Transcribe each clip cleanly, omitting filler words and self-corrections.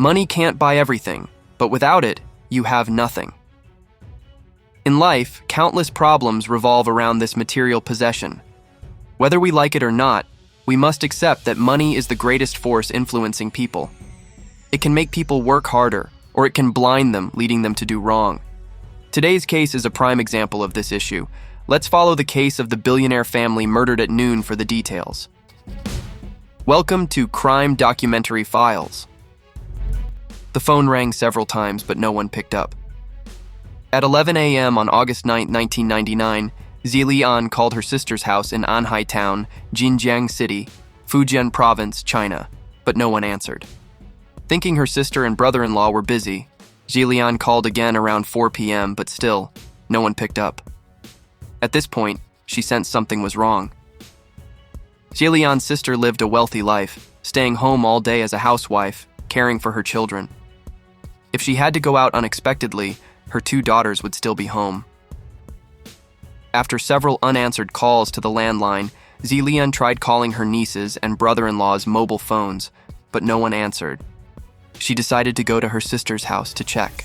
Money can't buy everything, but without it, you have nothing. In life, countless problems revolve around this material possession. Whether we like it or not, we must accept that money is the greatest force influencing people. It can make people work harder, or it can blind them, leading them to do wrong. Today's case is a prime example of this issue. Let's follow the case of the billionaire family murdered at noon for the details. Welcome to Crime Documentary Files. The phone rang several times, but no one picked up. At 11 a.m. on August 9, 1999, Xie Li'an called her sister's house in Anhai Town, Jinjiang City, Fujian Province, China, but no one answered. Thinking her sister and brother-in-law were busy, Xie Li'an called again around 4 p.m., but still, no one picked up. At this point, she sensed something was wrong. Xie Li'an's sister lived a wealthy life, staying home all day as a housewife, caring for her children. If she had to go out unexpectedly, her 2 daughters would still be home. After several unanswered calls to the landline, Xie Li'an tried calling her nieces and brother-in-law's mobile phones, but no one answered. She decided to go to her sister's house to check.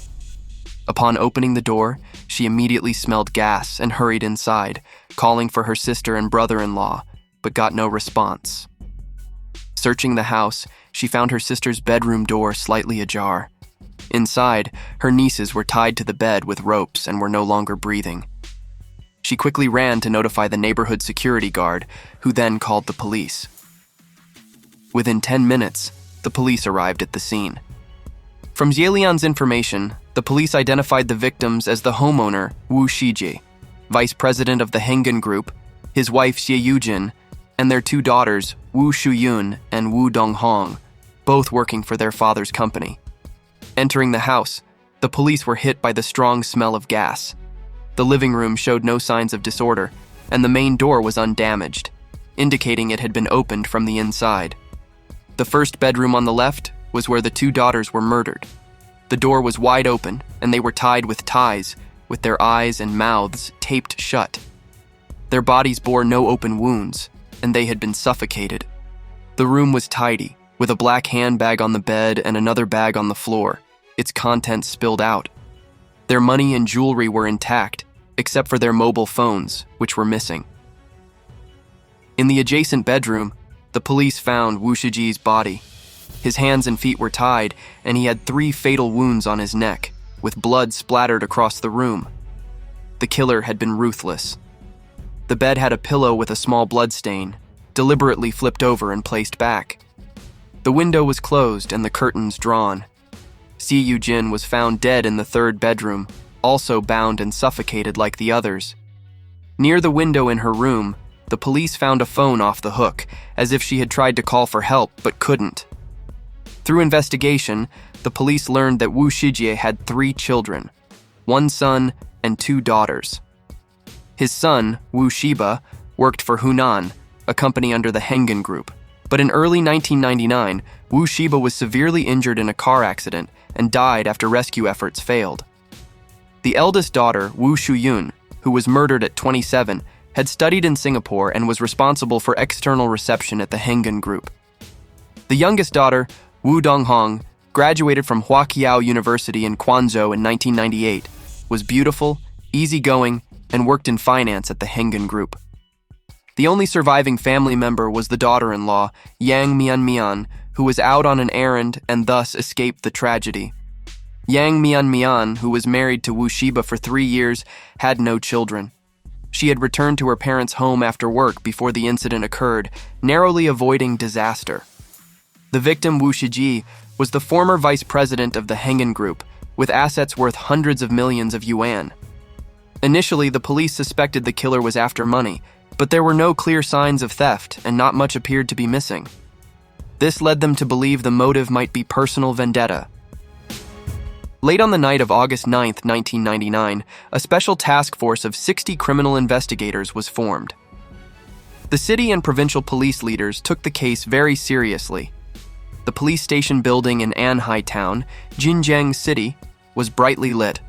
Upon opening the door, she immediately smelled gas and hurried inside, calling for her sister and brother-in-law, but got no response. Searching the house, she found her sister's bedroom door slightly ajar. Inside, her nieces were tied to the bed with ropes and were no longer breathing. She quickly ran to notify the neighborhood security guard, who then called the police. Within 10 minutes, the police arrived at the scene. From Xie Li'an's information, the police identified the victims as the homeowner, Wu Shijie, vice president of the Hengan Group, his wife Xie Yujin, and their 2 daughters, Wu Shuyun and Wu Donghong, both working for their father's company. Entering the house, the police were hit by the strong smell of gas. The living room showed no signs of disorder, and the main door was undamaged, indicating it had been opened from the inside. The first bedroom on the left was where the 2 daughters were murdered. The door was wide open, and they were tied with ties, with their eyes and mouths taped shut. Their bodies bore no open wounds, and they had been suffocated. The room was tidy, with a black handbag on the bed and another bag on the floor, its contents spilled out. Their money and jewelry were intact, except for their mobile phones, which were missing. In the adjacent bedroom, the police found Wu Shijie's body. His hands and feet were tied, and he had 3 fatal wounds on his neck, with blood splattered across the room. The killer had been ruthless. The bed had a pillow with a small blood stain, deliberately flipped over and placed back. The window was closed and the curtains drawn. Xie Yujin was found dead in the 3rd bedroom, also bound and suffocated like the others. Near the window in her room, the police found a phone off the hook, as if she had tried to call for help but couldn't. Through investigation, the police learned that Wu Shijie had 3 children, 1 son and 2 daughters. His son, Wu Shijie, worked for Hunan, a company under the Hengan Group. But in early 1999, Wu Shijie was severely injured in a car accident and died after rescue efforts failed. The eldest daughter, Wu Shuyun, who was murdered at 27, had studied in Singapore and was responsible for external reception at the Hengan Group. The youngest daughter, Wu Donghong, graduated from Huaqiao University in Quanzhou in 1998, was beautiful, easygoing, and worked in finance at the Hengan Group. The only surviving family member was the daughter-in-law, Yang Mian, who was out on an errand and thus escaped the tragedy. Yang Mian, who was married to Wu Shijie for 3 years, had no children. She had returned to her parents' home after work before the incident occurred, narrowly avoiding disaster. The victim, Wu Shijie, was the former vice president of the Hengan Group, with assets worth hundreds of millions of yuan. Initially, the police suspected the killer was after money, but there were no clear signs of theft and not much appeared to be missing. This led them to believe the motive might be personal vendetta. Late on the night of August 9, 1999, a special task force of 60 criminal investigators was formed. The city and provincial police leaders took the case very seriously. The police station building in Anhai Town, Jinjiang City, was brightly lit.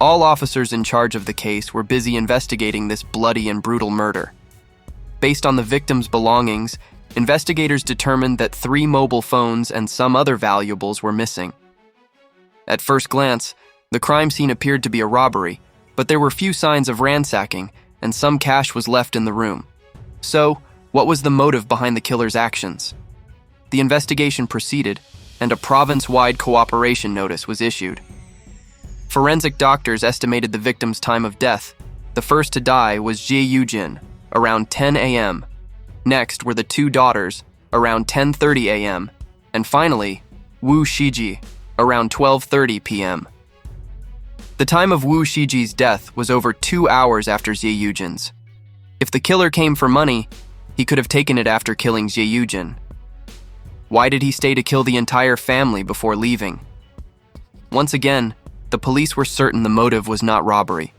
All officers in charge of the case were busy investigating this bloody and brutal murder. Based on the victim's belongings, investigators determined that 3 mobile phones and some other valuables were missing. At first glance, the crime scene appeared to be a robbery, but there were few signs of ransacking, and some cash was left in the room. So, what was the motive behind the killer's actions? The investigation proceeded, and a province-wide cooperation notice was issued. Forensic doctors estimated the victim's time of death. The first to die was Xie Yujin, around 10 a.m. Next were the 2 daughters, around 10:30 a.m. And finally, Wu Shijie, around 12:30 p.m. The time of Wu Shijie's death was over 2 hours after Xie Yujin's. If the killer came for money, he could have taken it after killing Xie Yujin. Why did he stay to kill the entire family before leaving? Once again, the police were certain the motive was not robbery.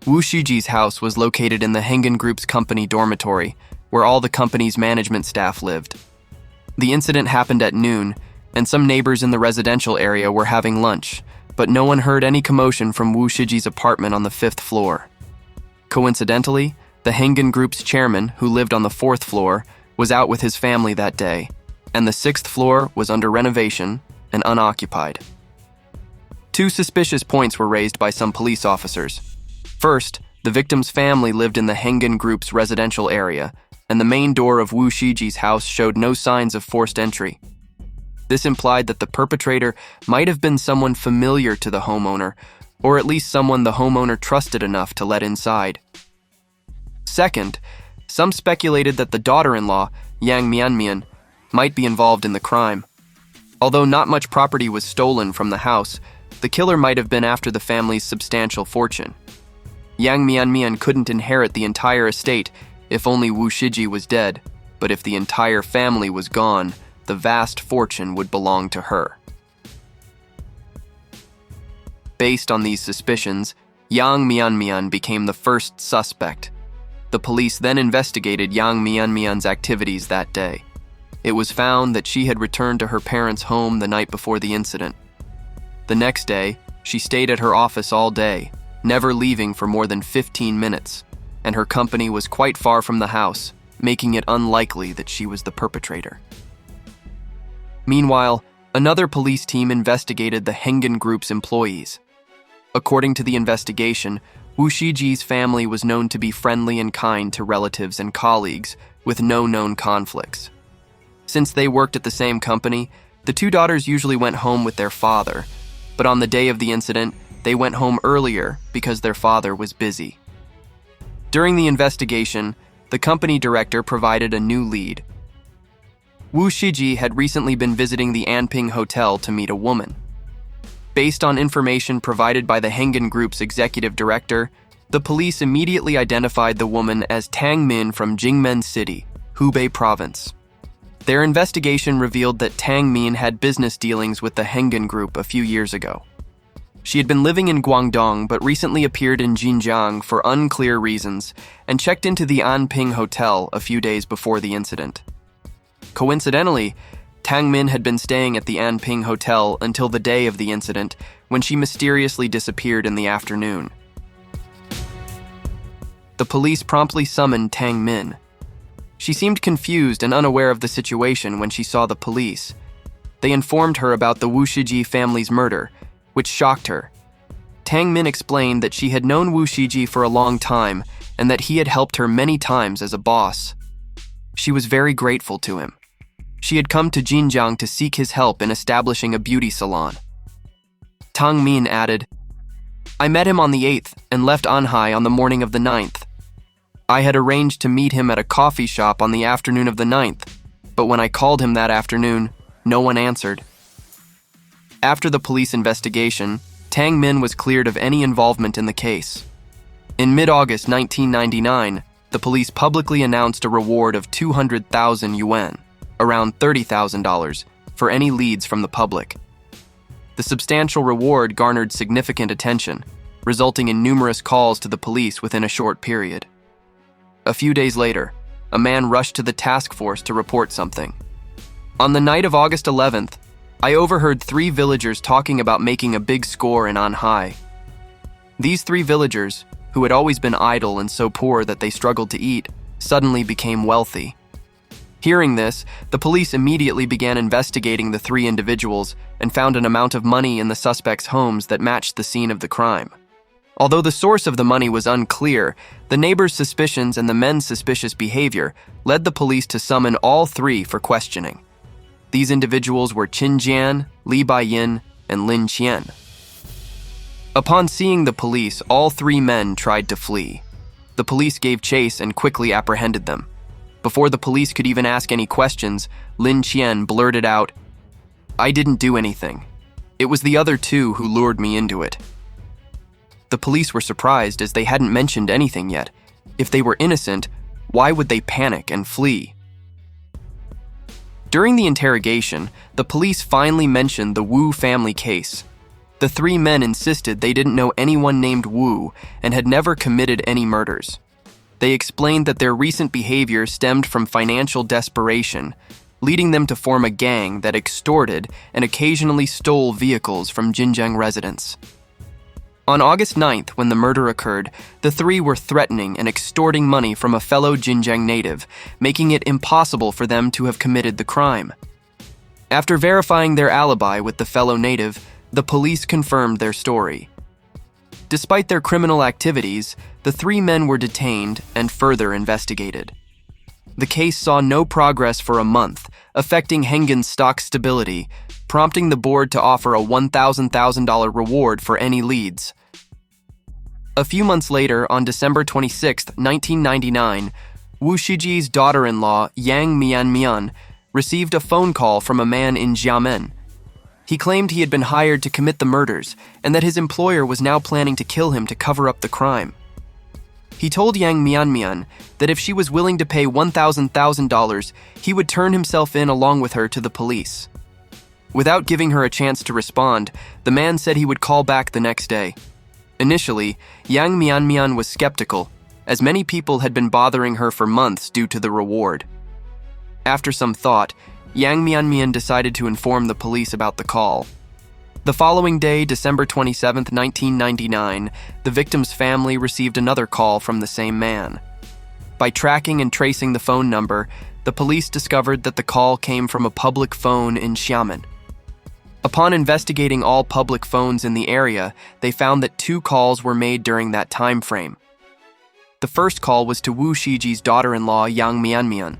Wu Shijie's house was located in the Hengan Group's company dormitory, where all the company's management staff lived. The incident happened at noon, and some neighbors in the residential area were having lunch, but no one heard any commotion from Wu Shijie's apartment on the 5th floor. Coincidentally, the Hengan Group's chairman, who lived on the 4th floor, was out with his family that day, and the 6th floor was under renovation and unoccupied. 2 suspicious points were raised by some police officers. First, the victim's family lived in the Hengan Group's residential area, and the main door of Wu Shijie's house showed no signs of forced entry. This implied that the perpetrator might have been someone familiar to the homeowner, or at least someone the homeowner trusted enough to let inside. Second, some speculated that the daughter-in-law, Yang Mianmian, might be involved in the crime. Although not much property was stolen from the house, the killer might have been after the family's substantial fortune. Yang Mianmian couldn't inherit the entire estate if only Wu Shijie was dead, but if the entire family was gone, the vast fortune would belong to her. Based on these suspicions, Yang Mianmian became the first suspect. The police then investigated Yang Mianmian's activities that day. It was found that she had returned to her parents' home the night before the incident. The next day, she stayed at her office all day, never leaving for more than 15 minutes, and her company was quite far from the house, making it unlikely that she was the perpetrator. Meanwhile, another police team investigated the Hengan Group's employees. According to the investigation, Wu Shijie's family was known to be friendly and kind to relatives and colleagues, with no known conflicts. Since they worked at the same company, the 2 daughters usually went home with their father, but on the day of the incident, they went home earlier because their father was busy. During the investigation, the company director provided a new lead. Wu Shijie had recently been visiting the Anping Hotel to meet a woman. Based on information provided by the Hengan Group's executive director, the police immediately identified the woman as Tang Min from Jinjiang City, Hubei Province. Their investigation revealed that Tang Min had business dealings with the Hengan Group a few years ago. She had been living in Guangdong but recently appeared in Jinjiang for unclear reasons and checked into the Anping Hotel a few days before the incident. Coincidentally, Tang Min had been staying at the Anping Hotel until the day of the incident, when she mysteriously disappeared in the afternoon. The police promptly summoned Tang Min. She seemed confused and unaware of the situation when she saw the police. They informed her about the Wu Shijie family's murder, which shocked her. Tang Min explained that she had known Wu Shijie for a long time and that he had helped her many times as a boss. She was very grateful to him. She had come to Jinjiang to seek his help in establishing a beauty salon. Tang Min added, "I met him on the 8th and left Anhai on the morning of the 9th. I had arranged to meet him at a coffee shop on the afternoon of the 9th, but when I called him that afternoon, no one answered." After the police investigation, Tang Min was cleared of any involvement in the case. In mid-August 1999, the police publicly announced a reward of 200,000 yuan, around $30,000, for any leads from the public. The substantial reward garnered significant attention, resulting in numerous calls to the police within a short period. A few days later, a man rushed to the task force to report something. On the night of August 11th, I overheard 3 villagers talking about making a big score in Anhai. These 3 villagers, who had always been idle and so poor that they struggled to eat, suddenly became wealthy. Hearing this, the police immediately began investigating the three individuals and found an amount of money in the suspects' homes that matched the scene of the crime. Although the source of the money was unclear, the neighbors' suspicions and the men's suspicious behavior led the police to summon all three for questioning. These individuals were Qin Jian, Li Baiyin, and Lin Qian. Upon seeing the police, all three men tried to flee. The police gave chase and quickly apprehended them. Before the police could even ask any questions, Lin Qian blurted out, "I didn't do anything. It was the other two who lured me into it." The police were surprised as they hadn't mentioned anything yet. If they were innocent, why would they panic and flee? During the interrogation, the police finally mentioned the Wu family case. The three men insisted they didn't know anyone named Wu and had never committed any murders. They explained that their recent behavior stemmed from financial desperation, leading them to form a gang that extorted and occasionally stole vehicles from Jinjiang residents. On August 9th, when the murder occurred, the three were threatening and extorting money from a fellow Jinjiang native, making it impossible for them to have committed the crime. After verifying their alibi with the fellow native, the police confirmed their story. Despite their criminal activities, the three men were detained and further investigated. The case saw no progress for a month, affecting Hengan's stock stability, prompting the board to offer a $1,000 reward for any leads. A few months later, on December 26, 1999, Wu Shijie's daughter-in-law, Yang Mianmian, received a phone call from a man in Xiamen. He claimed he had been hired to commit the murders and that his employer was now planning to kill him to cover up the crime. He told Yang Mianmian that if she was willing to pay $1,000, he would turn himself in along with her to the police. Without giving her a chance to respond, the man said he would call back the next day. Initially, Yang Mianmian was skeptical, as many people had been bothering her for months due to the reward. After some thought, Yang Mianmian decided to inform the police about the call. The following day, December 27, 1999, the victim's family received another call from the same man. By tracking and tracing the phone number, the police discovered that the call came from a public phone in Xiamen. Upon investigating all public phones in the area, they found that 2 calls were made during that time frame. The first call was to Wu Shijie's daughter-in-law, Yang Mianmian.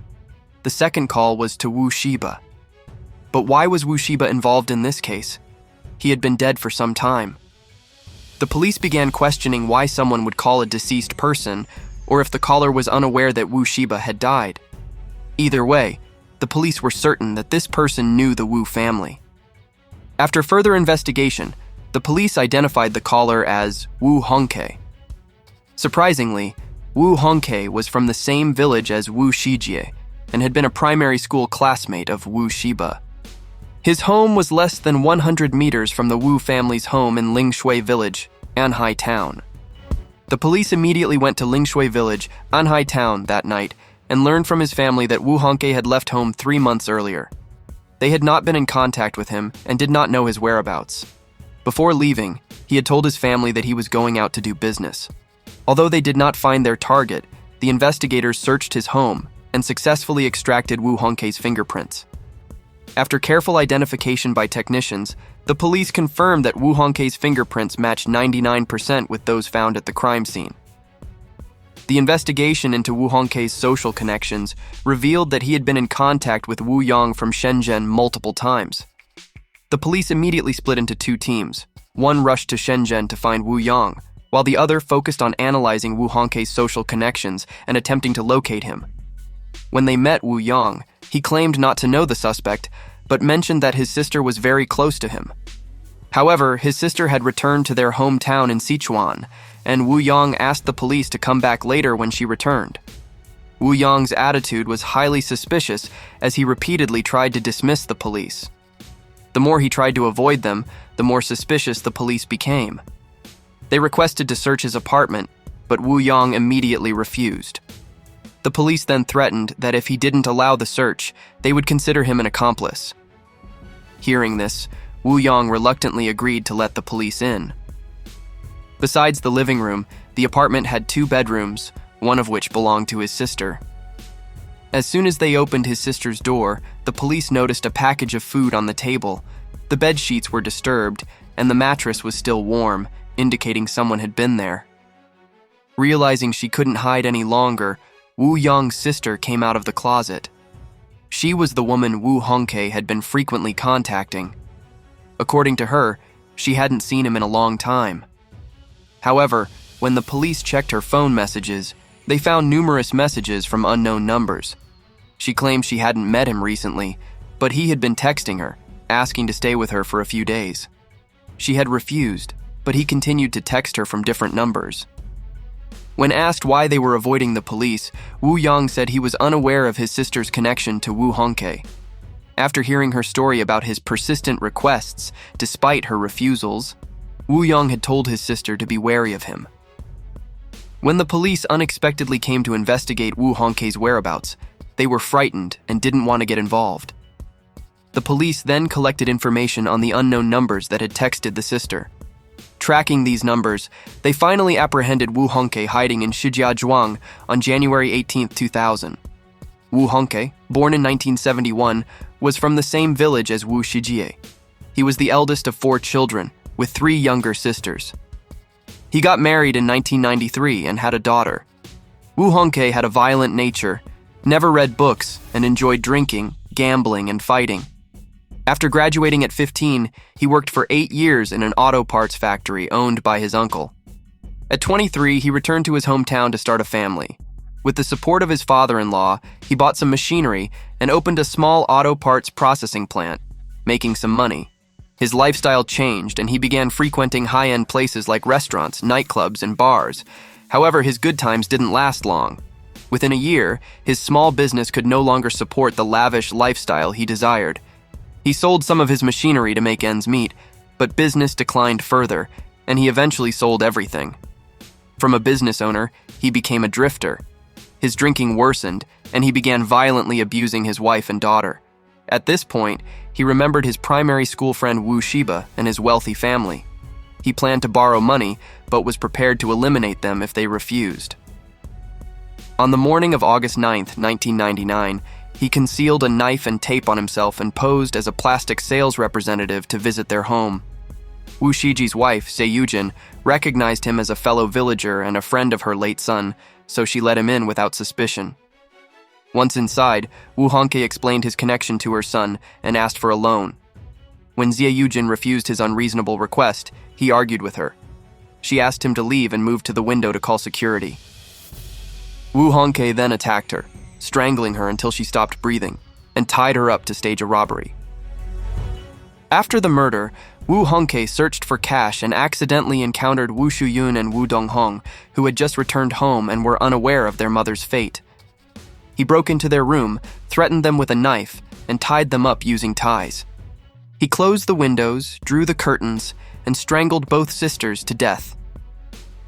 The second call was to Wu Shijie. But why was Wu Shijie involved in this case? He had been dead for some time. The police began questioning why someone would call a deceased person, or if the caller was unaware that Wu Shijie had died. Either way, the police were certain that this person knew the Wu family. After further investigation, the police identified the caller as Wu Hongke. Surprisingly, Wu Hongke was from the same village as Wu Shijie and had been a primary school classmate of Wu Shijie. His home was less than 100 meters from the Wu family's home in Lingshui Village, Anhai Town. The police immediately went to Lingshui Village, Anhai Town, that night and learned from his family that Wu Hongke had left home 3 months earlier. They had not been in contact with him and did not know his whereabouts. Before leaving, he had told his family that he was going out to do business. Although they did not find their target, the investigators searched his home and successfully extracted Wu Hongke's fingerprints. After careful identification by technicians, the police confirmed that Wu Hongke's fingerprints matched 99% with those found at the crime scene. The investigation into Wu Hongke's social connections revealed that he had been in contact with Wu Yang from Shenzhen multiple times. The police immediately split into 2 teams. One rushed to Shenzhen to find Wu Yang, while the other focused on analyzing Wu Hongke's social connections and attempting to locate him. When they met Wu Yang, he claimed not to know the suspect, but mentioned that his sister was very close to him. However, his sister had returned to their hometown in Sichuan, and Wu Yang asked the police to come back later when she returned. Wu Yang's attitude was highly suspicious as he repeatedly tried to dismiss the police. The more he tried to avoid them, the more suspicious the police became. They requested to search his apartment, but Wu Yang immediately refused. The police then threatened that if he didn't allow the search, they would consider him an accomplice. Hearing this, Wu Yang reluctantly agreed to let the police in. Besides the living room, the apartment had 2 bedrooms, one of which belonged to his sister. As soon as they opened his sister's door, the police noticed a package of food on the table. The bed sheets were disturbed, and the mattress was still warm, indicating someone had been there. Realizing she couldn't hide any longer, Wu Yong's sister came out of the closet. She was the woman Wu Hongke had been frequently contacting. According to her, she hadn't seen him in a long time. However, when the police checked her phone messages, they found numerous messages from unknown numbers. She claimed she hadn't met him recently, but he had been texting her, asking to stay with her for a few days. She had refused, but he continued to text her from different numbers. When asked why they were avoiding the police, Wu Yong said he was unaware of his sister's connection to Wu Hongke. After hearing her story about his persistent requests, despite her refusals, Wu Yong had told his sister to be wary of him. When the police unexpectedly came to investigate Wu Hongke's whereabouts, they were frightened and didn't want to get involved. The police then collected information on the unknown numbers that had texted the sister. Tracking these numbers, they finally apprehended Wu Hongke hiding in Shijiazhuang on January 18, 2000. Wu Hongke, born in 1971, was from the same village as Wu Shijie. He was the eldest of 4 children, with 3 younger sisters. He got married in 1993 and had a daughter. Wu Hongke had a violent nature, never read books, and enjoyed drinking, gambling, and fighting. After graduating at 15, he worked for 8 years in an auto parts factory owned by his uncle. At 23, he returned to his hometown to start a family. With the support of his father-in-law, he bought some machinery and opened a small auto parts processing plant, making some money. His lifestyle changed, and he began frequenting high-end places like restaurants, nightclubs, and bars. However, his good times didn't last long. Within a year, his small business could no longer support the lavish lifestyle he desired. He sold some of his machinery to make ends meet, but business declined further, and he eventually sold everything. From a business owner, he became a drifter. His drinking worsened, and he began violently abusing his wife and daughter. At this point, he remembered his primary school friend Wu Shijie and his wealthy family. He planned to borrow money, but was prepared to eliminate them if they refused. On the morning of August 9, 1999, he concealed a knife and tape on himself and posed as a plastic sales representative to visit their home. Wu Shijie's wife, Xie Yujin, recognized him as a fellow villager and a friend of her late son, so she let him in without suspicion. Once inside, Wu Hongke explained his connection to her son and asked for a loan. When Xie Yujin refused his unreasonable request, he argued with her. She asked him to leave and moved to the window to call security. Wu Hongke then attacked her, strangling her until she stopped breathing, and tied her up to stage a robbery. After the murder, Wu Hongke searched for cash and accidentally encountered Shuyun and Wu Donghong, who had just returned home and were unaware of their mother's fate. He broke into their room, threatened them with a knife, and tied them up using ties. He closed the windows, drew the curtains, and strangled both sisters to death.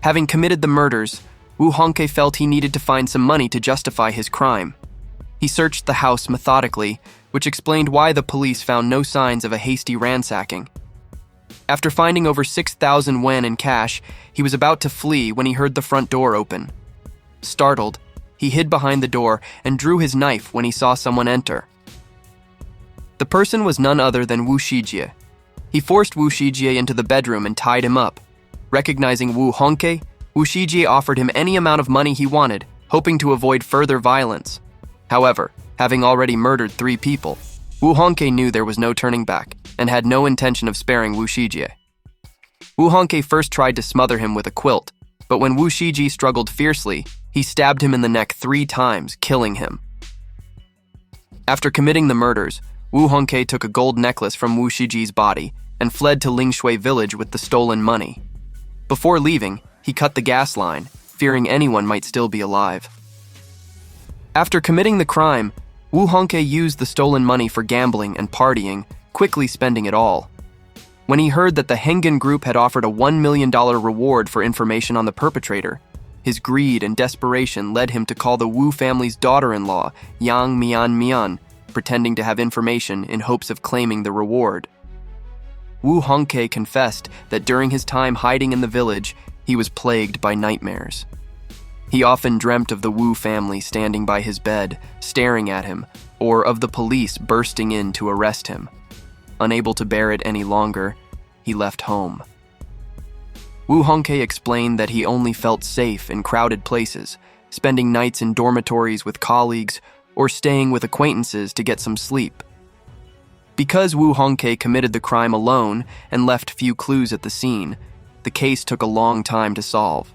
Having committed the murders, Wu Hongke felt he needed to find some money to justify his crime. He searched the house methodically, which explained why the police found no signs of a hasty ransacking. After finding over 6,000 wen in cash, he was about to flee when he heard the front door open. Startled, he hid behind the door and drew his knife when he saw someone enter. The person was none other than Wu Shijie. He forced Wu Shijie into the bedroom and tied him up. Recognizing Wu Hongke, Wu Shijie offered him any amount of money he wanted, hoping to avoid further violence. However, having already murdered 3 people, Wu Hongke knew there was no turning back and had no intention of sparing Wu Shijie. Wu Hongke first tried to smother him with a quilt, but when Wu Shijie struggled fiercely, he stabbed him in the neck 3 times, killing him. After committing the murders, Wu Hongke took a gold necklace from Wu Shijie's body and fled to Lingshui village with the stolen money. Before leaving, he cut the gas line, fearing anyone might still be alive. After committing the crime, Wu Hongke used the stolen money for gambling and partying, quickly spending it all. When he heard that the Hengan Group had offered a $1 million reward for information on the perpetrator, his greed and desperation led him to call the Wu family's daughter-in-law, Yang Mian, pretending to have information in hopes of claiming the reward. Wu Hongke confessed that during his time hiding in the village, he was plagued by nightmares. He often dreamt of the Wu family standing by his bed, staring at him, or of the police bursting in to arrest him. Unable to bear it any longer, he left home. Wu Hongke explained that he only felt safe in crowded places, spending nights in dormitories with colleagues or staying with acquaintances to get some sleep. Because Wu Hongke committed the crime alone and left few clues at the scene, the case took a long time to solve.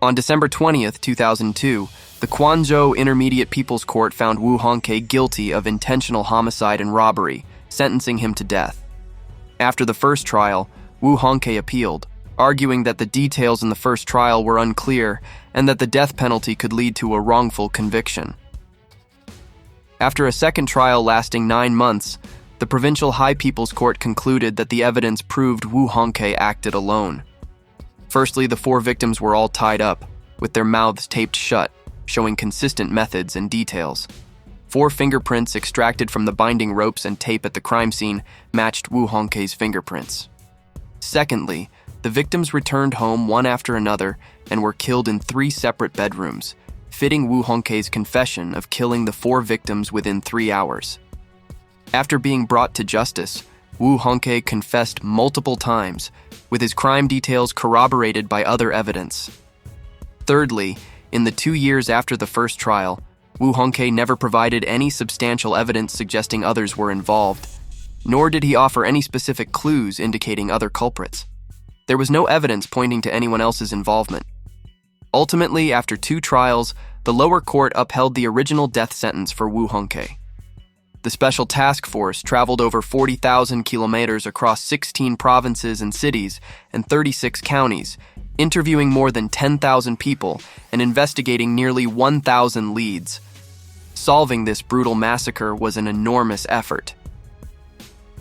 On December 20th, 2002, the Quanzhou Intermediate People's Court found Wu Hongke guilty of intentional homicide and robbery, sentencing him to death. After the first trial, Wu Hongke appealed, arguing that the details in the first trial were unclear and that the death penalty could lead to a wrongful conviction. After a second trial lasting 9 months, the Provincial High People's Court concluded that the evidence proved Wu Hongke acted alone. Firstly, the 4 victims were all tied up, with their mouths taped shut, showing consistent methods and details. 4 fingerprints extracted from the binding ropes and tape at the crime scene matched Wu Hongke's fingerprints. Secondly, the victims returned home one after another and were killed in 3 separate bedrooms, fitting Wu Hongke's confession of killing the 4 victims within 3 hours. After being brought to justice, Wu Hongke confessed multiple times, with his crime details corroborated by other evidence. Thirdly, in the 2 years after the first trial, Wu Hongke never provided any substantial evidence suggesting others were involved, nor did he offer any specific clues indicating other culprits. There was no evidence pointing to anyone else's involvement. Ultimately, after 2 trials, the lower court upheld the original death sentence for Wu Hongke. The Special Task Force traveled over 40,000 kilometers across 16 provinces and cities and 36 counties, interviewing more than 10,000 people and investigating nearly 1,000 leads. Solving this brutal massacre was an enormous effort.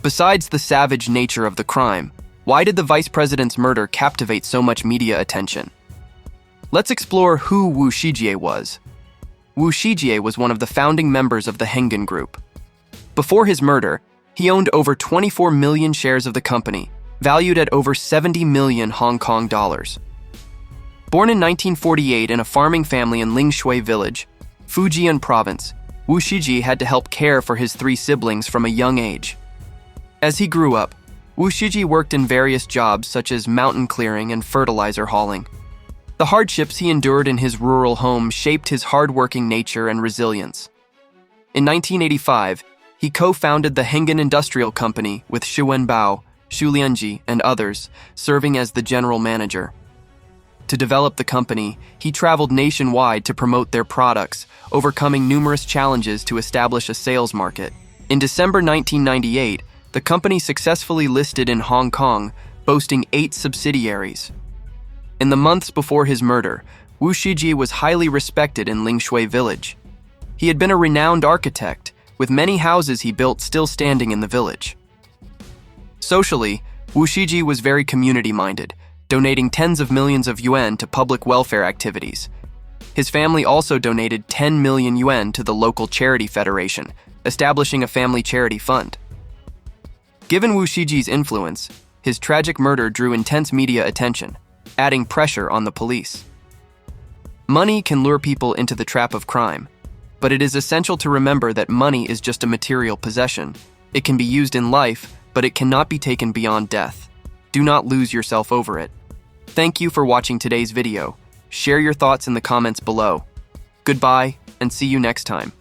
Besides the savage nature of the crime, why did the vice president's murder captivate so much media attention? Let's explore who Wu Shijie was. Wu Shijie was one of the founding members of the Hengan Group. Before his murder, he owned over 24 million shares of the company, valued at over 70 million Hong Kong dollars. Born in 1948 in a farming family in Lingshui village, Fujian Province, Wu Shijie had to help care for his 3 siblings from a young age. As he grew up, Wu Shijie worked in various jobs such as mountain clearing and fertilizer hauling. The hardships he endured in his rural home shaped his hardworking nature and resilience. In 1985, he co-founded the Hengan Industrial Company with Xu Wenbao, Xu Lianji, and others, serving as the general manager. To develop the company, he traveled nationwide to promote their products, overcoming numerous challenges to establish a sales market. In December 1998, the company successfully listed in Hong Kong, boasting 8 subsidiaries. In the months before his murder, Wu Shijie was highly respected in Lingshui village. He had been a renowned architect, with many houses he built still standing in the village. Socially, Wu Shijie was very community-minded, donating tens of millions of yuan to public welfare activities. His family also donated 10 million yuan to the local charity federation, establishing a family charity fund. Given Wu Shijie's influence, his tragic murder drew intense media attention, adding pressure on the police. Money can lure people into the trap of crime, but it is essential to remember that money is just a material possession. It can be used in life, but it cannot be taken beyond death. Do not lose yourself over it. Thank you for watching today's video. Share your thoughts in the comments below. Goodbye, and see you next time.